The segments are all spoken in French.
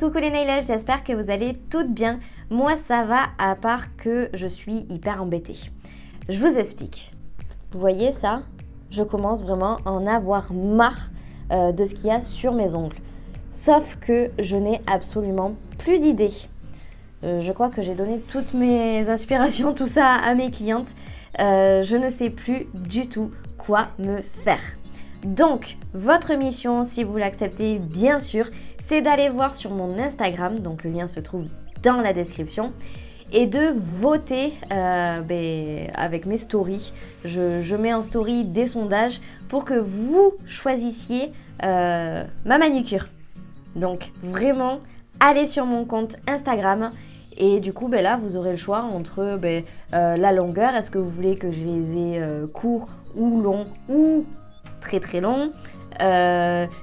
coucou les nailers, j'espère que vous allez toutes bien. Moi ça va, à part que je suis hyper embêtée. Je vous explique. Vous voyez ça? Je commence vraiment à en avoir marre de ce qu'il y a sur mes ongles. Sauf que je n'ai absolument plus d'idées. Je crois que j'ai donné toutes mes inspirations, tout ça à mes clientes. Je ne sais plus du tout quoi me faire. Donc, votre mission, si vous l'acceptez, bien sûr, c'est d'aller voir sur mon Instagram, donc le lien se trouve dans la description, et de voter avec mes stories. Je mets en story des sondages pour que vous choisissiez ma manucure. Donc, vraiment, allez sur mon compte Instagram. Et du coup, là, vous aurez le choix entre la longueur. Est-ce que vous voulez que je les ai courts ou longs ou très très longs,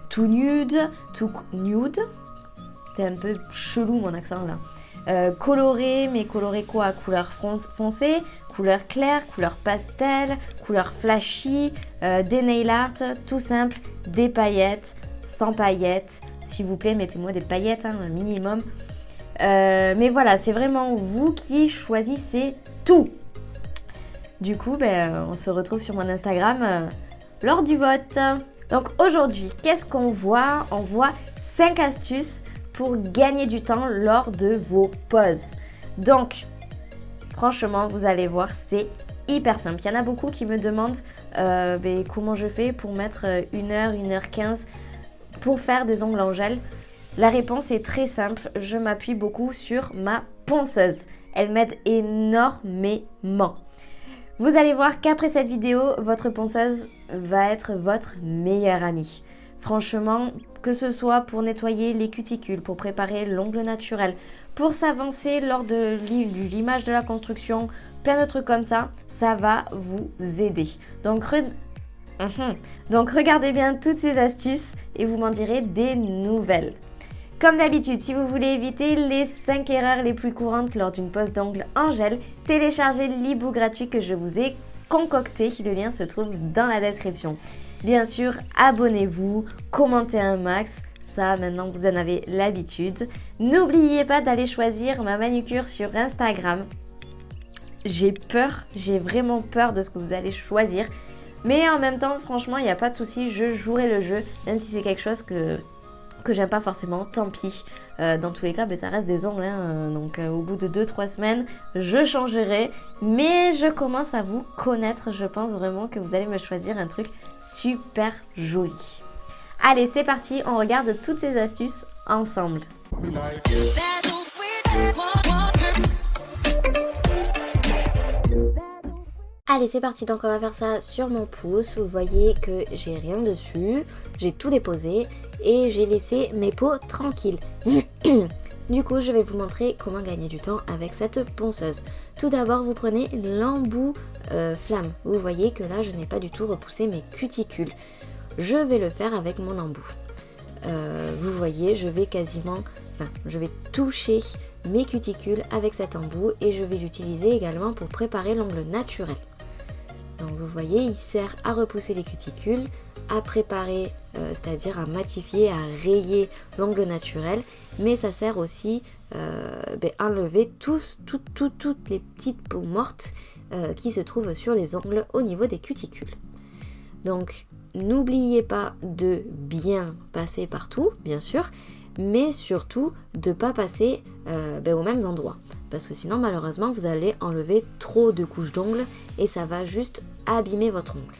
tout nude. C'était un peu chelou mon accent là. Coloré, mais coloré quoi? Couleur foncée, couleur claire, couleur pastel, couleur flashy, des nail art, tout simple, des paillettes, sans paillettes. S'il vous plaît, mettez-moi des paillettes, un minimum. Mais voilà, c'est vraiment vous qui choisissez tout. Du coup, on se retrouve sur mon Instagram lors du vote. Donc aujourd'hui, qu'est-ce qu'on voit? On voit 5 astuces pour gagner du temps lors de vos pauses. Donc, franchement, vous allez voir, c'est hyper simple. Il y en a beaucoup qui me demandent comment je fais pour mettre 1h, 1h15 pour faire des ongles en gel. La réponse est très simple, je m'appuie beaucoup sur ma ponceuse. Elle m'aide énormément. Vous allez voir qu'après cette vidéo, votre ponceuse va être votre meilleure amie. Franchement, que ce soit pour nettoyer les cuticules, pour préparer l'ongle naturel, pour s'avancer lors de l'image de la construction, plein de trucs comme ça, ça va vous aider. Donc regardez bien toutes ces astuces et vous m'en direz des nouvelles. Comme d'habitude, si vous voulez éviter les 5 erreurs les plus courantes lors d'une pose d'ongles en gel, téléchargez l'e-book gratuit que je vous ai concocté. Le lien se trouve dans la description. Bien sûr, abonnez-vous, commentez un max. Ça, maintenant, vous en avez l'habitude. N'oubliez pas d'aller choisir ma manucure sur Instagram. J'ai peur, j'ai vraiment peur de ce que vous allez choisir. Mais en même temps, franchement, il n'y a pas de souci, je jouerai le jeu, même si c'est quelque chose que j'aime pas forcément, tant pis. Dans tous les cas, ça reste des ongles, donc au bout de 2-3 semaines, je changerai. Mais je commence à vous connaître, je pense vraiment que vous allez me choisir un truc super joli. Allez, c'est parti, on regarde toutes ces astuces ensemble. Allez, c'est parti, donc on va faire ça sur mon pouce. Vous voyez que j'ai rien dessus, j'ai tout déposé et j'ai laissé mes peaux tranquilles. Du coup, je vais vous montrer comment gagner du temps avec cette ponceuse. Tout d'abord, vous prenez l'embout flamme. Vous voyez que là, je n'ai pas du tout repoussé mes cuticules. Je vais le faire avec mon embout. Vous voyez, je vais toucher mes cuticules avec cet embout et je vais l'utiliser également pour préparer l'ongle naturel. Donc vous voyez, il sert à repousser les cuticules, à préparer, c'est-à-dire à matifier, à rayer l'ongle naturel, mais ça sert aussi à enlever toutes les petites peaux mortes qui se trouvent sur les ongles au niveau des cuticules. Donc n'oubliez pas de bien passer partout, bien sûr, mais surtout de ne pas passer aux mêmes endroits. Parce que sinon, malheureusement, vous allez enlever trop de couches d'ongles et ça va juste abîmer votre ongle.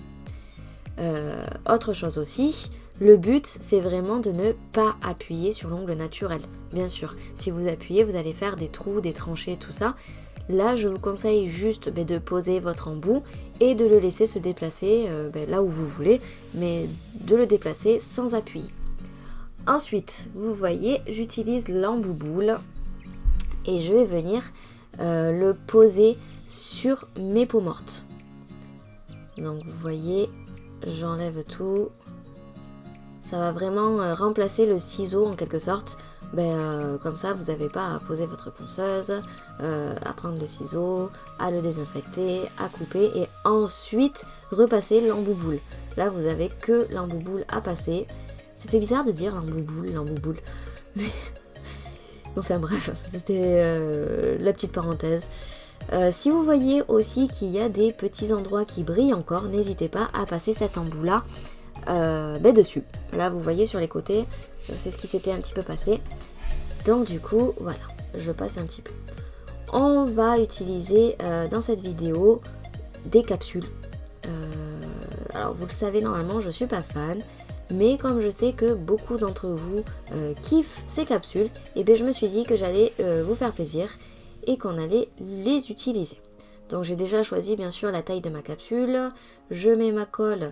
Autre chose aussi, le but, c'est vraiment de ne pas appuyer sur l'ongle naturel. Bien sûr, si vous appuyez, vous allez faire des trous, des tranchées, tout ça. Là, je vous conseille juste de poser votre embout et de le laisser se déplacer là où vous voulez, mais de le déplacer sans appuyer. Ensuite, vous voyez, j'utilise l'embout boule et je vais venir le poser sur mes peaux mortes. Donc vous voyez, j'enlève tout. Ça va vraiment remplacer le ciseau en quelque sorte. Comme ça, vous n'avez pas à poser votre ponceuse, à prendre le ciseau, à le désinfecter, à couper et ensuite repasser l'embout boule. Là, vous avez que l'embout boule à passer. Ça fait bizarre de dire l'embout boule, mais Enfin bref, c'était la petite parenthèse. Si vous voyez aussi qu'il y a des petits endroits qui brillent encore, n'hésitez pas à passer cet embout là dessus. Là vous voyez sur les côtés, c'est ce qui s'était un petit peu passé. Donc du coup voilà, je passe un petit peu. On va utiliser dans cette vidéo des capsules. Alors vous le savez, normalement je suis pas fan, mais comme je sais que beaucoup d'entre vous kiffent ces capsules, et bien je me suis dit que j'allais vous faire plaisir et qu'on allait les utiliser. Donc j'ai déjà choisi bien sûr la taille de ma capsule, je mets ma colle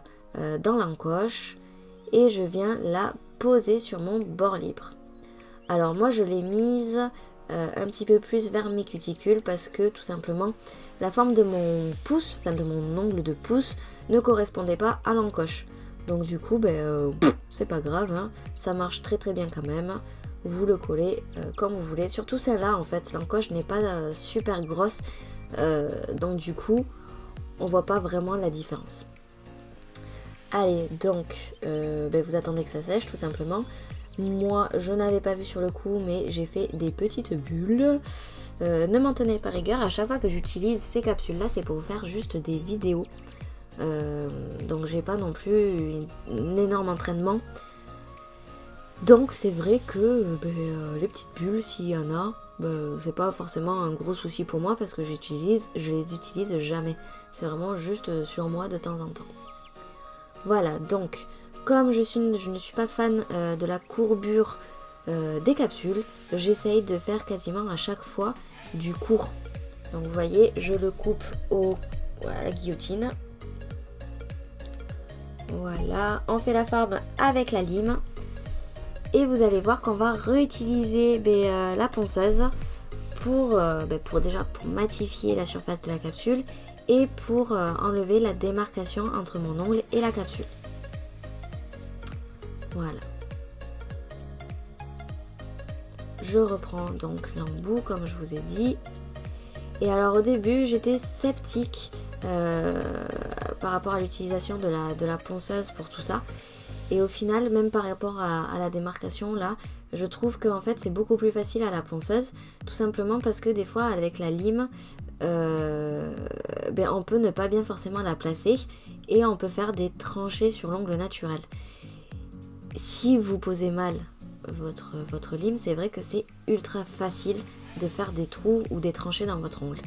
dans l'encoche et je viens la poser sur mon bord libre. Alors moi je l'ai mise un petit peu plus vers mes cuticules parce que tout simplement la forme de mon pouce, enfin de mon ongle de pouce ne correspondait pas à l'encoche. Donc du coup c'est pas grave, hein, ça marche très très bien quand même. Vous le collez comme vous voulez, surtout celle-là en fait, l'encoche n'est pas super grosse, donc du coup on voit pas vraiment la différence. Allez, donc vous attendez que ça sèche tout simplement. Moi je n'avais pas vu sur le coup, mais j'ai fait des petites bulles. Ne m'en tenez pas rigueur, à chaque fois que j'utilise ces capsules là c'est pour vous faire juste des vidéos. Donc j'ai pas non plus un énorme entraînement. Donc c'est vrai que les petites bulles, s'il y en a, c'est pas forcément un gros souci pour moi parce que je les utilise jamais. C'est vraiment juste sur moi de temps en temps. Voilà, donc comme je ne suis pas fan de la courbure des capsules, j'essaye de faire quasiment à chaque fois du court. Donc vous voyez, je le coupe à la guillotine. Voilà, on fait la forme avec la lime. Et vous allez voir qu'on va réutiliser la ponceuse pour matifier la surface de la capsule et pour enlever la démarcation entre mon ongle et la capsule. Voilà. Je reprends donc l'embout comme je vous ai dit. Et alors au début j'étais sceptique par rapport à l'utilisation de la ponceuse pour tout ça. Et au final, même par rapport à la démarcation là, je trouve que en fait c'est beaucoup plus facile à la ponceuse, tout simplement parce que des fois avec la lime, on peut ne pas bien forcément la placer et on peut faire des tranchées sur l'ongle naturel. Si vous posez mal votre lime, c'est vrai que c'est ultra facile de faire des trous ou des tranchées dans votre ongle.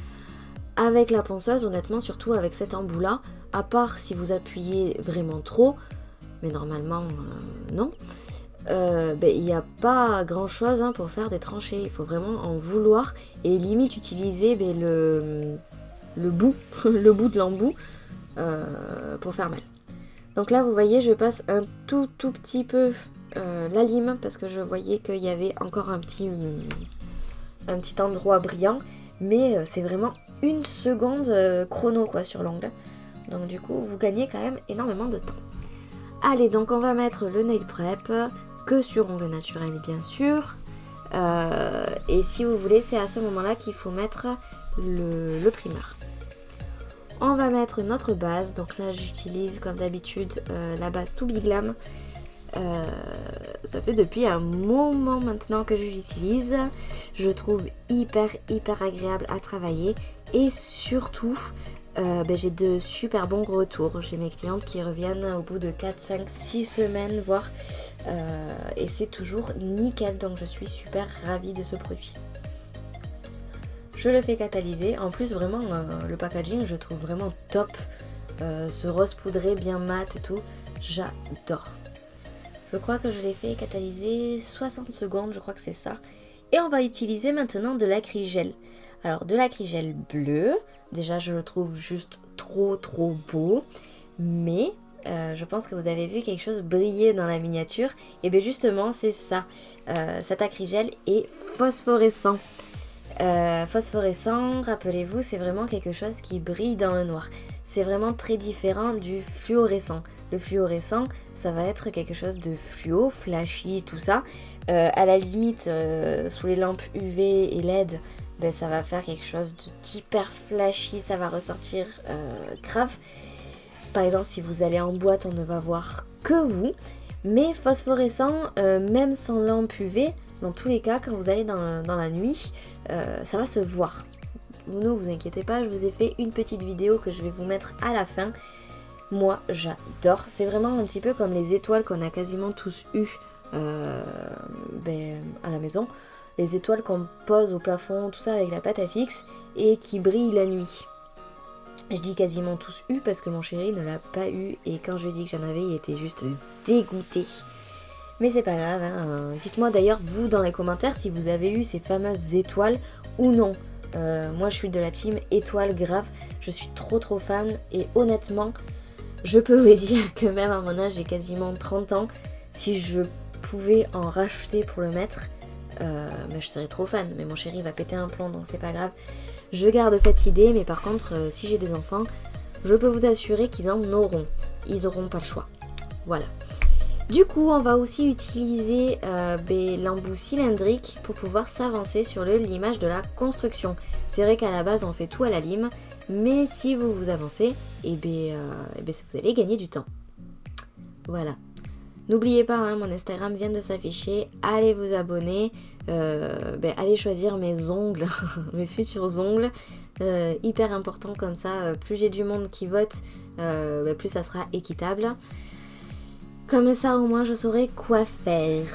Avec la ponceuse, honnêtement, surtout avec cet embout là, à part si vous appuyez vraiment trop, mais normalement non, il n'y a pas grand chose pour faire des tranchées. Il faut vraiment en vouloir et limite utiliser le bout le bout de l'embout pour faire mal. Donc là vous voyez, je passe un tout petit peu la lime parce que je voyais qu'il y avait encore un petit endroit brillant, mais c'est vraiment une seconde chrono quoi sur l'ongle. Donc du coup vous gagnez quand même énormément de temps. Allez, donc on va mettre le nail prep, que sur ongle naturel bien sûr. Et si vous voulez, c'est à ce moment-là qu'il faut mettre le primer. On va mettre notre base, donc là j'utilise comme d'habitude la base To Be Glam. Ça fait depuis un moment maintenant que je l'utilise. Je trouve hyper agréable à travailler et surtout j'ai de super bons retours. J'ai mes clientes qui reviennent au bout de 4, 5, 6 semaines voire et c'est toujours nickel, donc je suis super ravie de ce produit. Je le fais catalyser, en plus vraiment le packaging je trouve vraiment top, ce rose poudré bien mat et tout, j'adore. Je crois que je l'ai fait catalyser 60 secondes, je crois que c'est ça. Et on va utiliser maintenant de l'acrygel. Alors de l'acrygel bleu, déjà je le trouve juste trop beau, mais je pense que vous avez vu quelque chose briller dans la miniature. Et bien justement c'est ça, cet acrygel est phosphorescent. Phosphorescent, rappelez-vous, c'est vraiment quelque chose qui brille dans le noir. C'est vraiment très différent du fluorescent. Le fluorescent, ça va être quelque chose de fluo, flashy, tout ça. À la limite, sous les lampes UV et LED, ça va faire quelque chose d'hyper flashy, ça va ressortir grave. Par exemple, si vous allez en boîte, on ne va voir que vous. Mais phosphorescent, même sans lampe UV, dans tous les cas, quand vous allez dans la nuit, ça va se voir. Ne vous inquiétez pas, je vous ai fait une petite vidéo que je vais vous mettre à la fin. Moi, j'adore. C'est vraiment un petit peu comme les étoiles qu'on a quasiment tous eues à la maison. Les étoiles qu'on pose au plafond, tout ça avec la pâte à fixe et qui brillent la nuit. Je dis quasiment tous eu parce que mon chéri ne l'a pas eu et quand je lui ai dit que j'en avais, il était juste dégoûté. Mais c'est pas grave, hein. Dites-moi d'ailleurs vous dans les commentaires si vous avez eu ces fameuses étoiles ou non. Moi je suis de la team étoile grave, je suis trop fan et honnêtement je peux vous dire que même à mon âge j'ai quasiment 30 ans, si je pouvais en racheter pour le mettre, mais je serais trop fan, mais mon chéri va péter un plomb donc c'est pas grave. Je garde cette idée, mais par contre si j'ai des enfants, je peux vous assurer qu'ils en auront, ils auront pas le choix. Voilà. Du coup, on va aussi utiliser l'embout cylindrique pour pouvoir s'avancer sur le limage de la construction. C'est vrai qu'à la base, on fait tout à la lime, mais si vous vous avancez, vous allez gagner du temps. Voilà. N'oubliez pas, hein, mon Instagram vient de s'afficher. Allez vous abonner. Allez choisir mes ongles, mes futurs ongles. Hyper important comme ça. Plus j'ai du monde qui vote, plus ça sera équitable. Comme ça au moins je saurai quoi faire.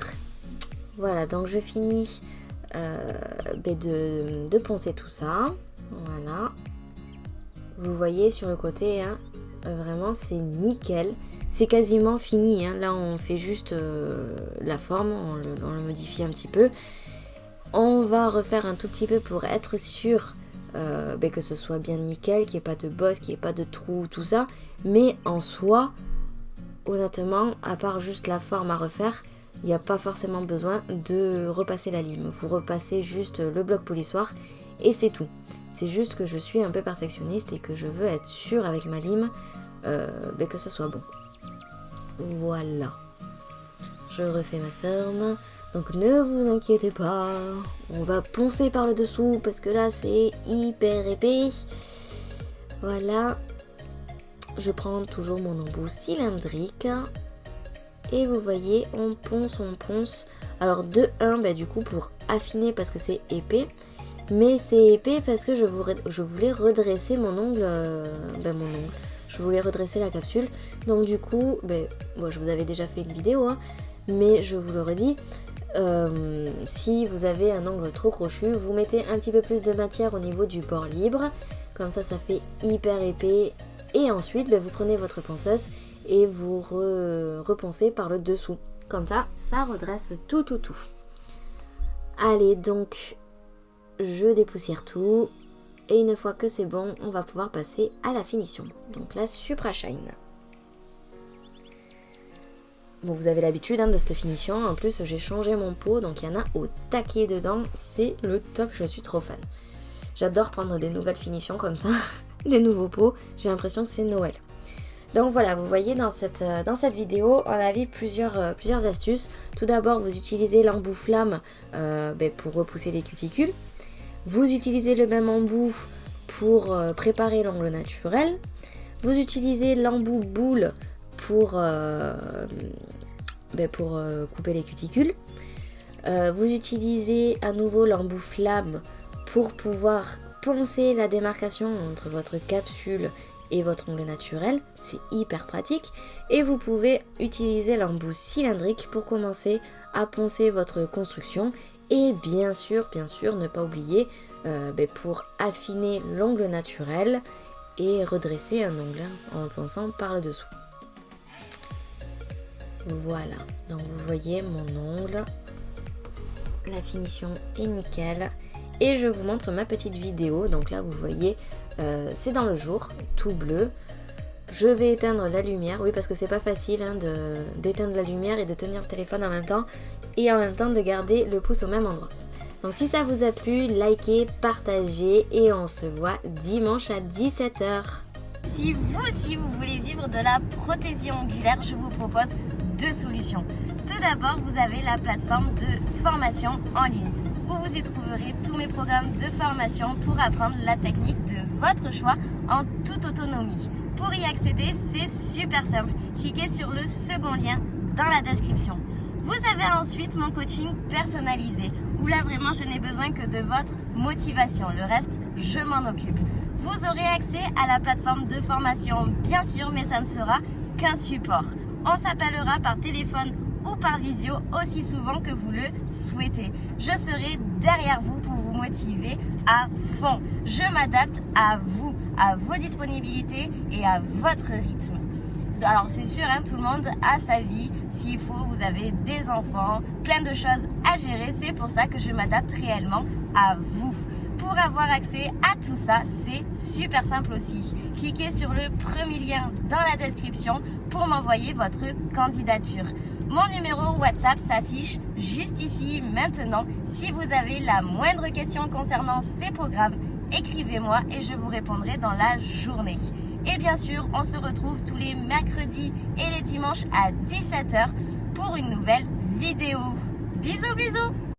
Voilà, donc je finis de poncer tout ça. Voilà. Vous voyez sur le côté, hein, vraiment c'est nickel. C'est quasiment fini, hein. Là on fait juste la forme, on le modifie un petit peu. On va refaire un tout petit peu pour être sûr que ce soit bien nickel, qu'il n'y ait pas de bosse, qu'il n'y ait pas de trou, tout ça. Mais en soi, honnêtement, à part juste la forme à refaire, il n'y a pas forcément besoin de repasser la lime. Vous repassez juste le bloc polissoir et c'est tout. C'est juste que je suis un peu perfectionniste et que je veux être sûre avec ma lime que ce soit bon. Voilà. Je refais ma forme. Donc ne vous inquiétez pas. On va poncer par le dessous parce que là c'est hyper épais. Voilà. Je prends toujours mon embout cylindrique. Et vous voyez, on ponce. Alors de 1, du coup pour affiner parce que c'est épais. Mais c'est épais parce que je voulais redresser mon ongle. Je voulais redresser la capsule. Donc du coup, je vous avais déjà fait une vidéo, hein, mais je vous le redis. Si vous avez un ongle trop crochu, vous mettez un petit peu plus de matière au niveau du bord libre. Comme ça fait hyper épais. Et ensuite, vous prenez votre ponceuse et vous reponcez par le dessous. Comme ça redresse tout. Allez, donc, je dépoussière tout. Et une fois que c'est bon, on va pouvoir passer à la finition. Donc la Supra Shine. Bon, vous avez l'habitude de cette finition. En plus, j'ai changé mon pot, donc il y en a au taquet dedans. C'est le top, je suis trop fan. J'adore prendre des nouvelles finitions comme ça. Des nouveaux pots, j'ai l'impression que c'est Noël. Donc voilà, vous voyez dans cette vidéo, on a vu plusieurs astuces. Tout d'abord, vous utilisez l'embout flamme pour repousser les cuticules. Vous utilisez le même embout pour préparer l'ongle naturel. Vous utilisez l'embout boule pour couper les cuticules. Vous utilisez à nouveau l'embout flamme pour pouvoir poncer la démarcation entre votre capsule et votre ongle naturel, c'est hyper pratique. Et vous pouvez utiliser l'embout cylindrique pour commencer à poncer votre construction. Et bien sûr, ne pas oublier pour affiner l'ongle naturel et redresser un ongle en ponçant par le dessous. Voilà, donc vous voyez mon ongle, la finition est nickel. Et je vous montre ma petite vidéo. Donc là vous voyez c'est dans le jour, tout bleu. Je vais éteindre la lumière, oui parce que c'est pas facile d'éteindre la lumière et de tenir le téléphone en même temps. Et en même temps de garder le pouce au même endroit. Donc si ça vous a plu, likez, partagez et on se voit dimanche à 17 h. Si vous aussi vous voulez vivre de la prothésie ongulaire, je vous propose 2 solutions. Tout d'abord, vous avez la plateforme de formation en ligne où vous y trouverez tous mes programmes de formation pour apprendre la technique de votre choix en toute autonomie. Pour y accéder, c'est super simple. Cliquez sur le second lien dans la description. Vous avez ensuite mon coaching personnalisé, où là vraiment je n'ai besoin que de votre motivation. Le reste, je m'en occupe. Vous aurez accès à la plateforme de formation, bien sûr, mais ça ne sera qu'un support. On s'appellera par téléphone ou par visio aussi souvent que vous le souhaitez. Je serai derrière vous pour vous motiver à fond. Je m'adapte à vous, à vos disponibilités et à votre rythme. Alors c'est sûr, tout le monde a sa vie. S'il faut, vous avez des enfants, plein de choses à gérer. C'est pour ça que je m'adapte réellement à vous. Pour avoir accès à tout ça, c'est super simple aussi. Cliquez sur le premier lien dans la description pour m'envoyer votre candidature. Mon numéro WhatsApp s'affiche juste ici maintenant. Si vous avez la moindre question concernant ces programmes, écrivez-moi et je vous répondrai dans la journée. Et bien sûr, on se retrouve tous les mercredis et les dimanches à 17h pour une nouvelle vidéo. Bisous bisous!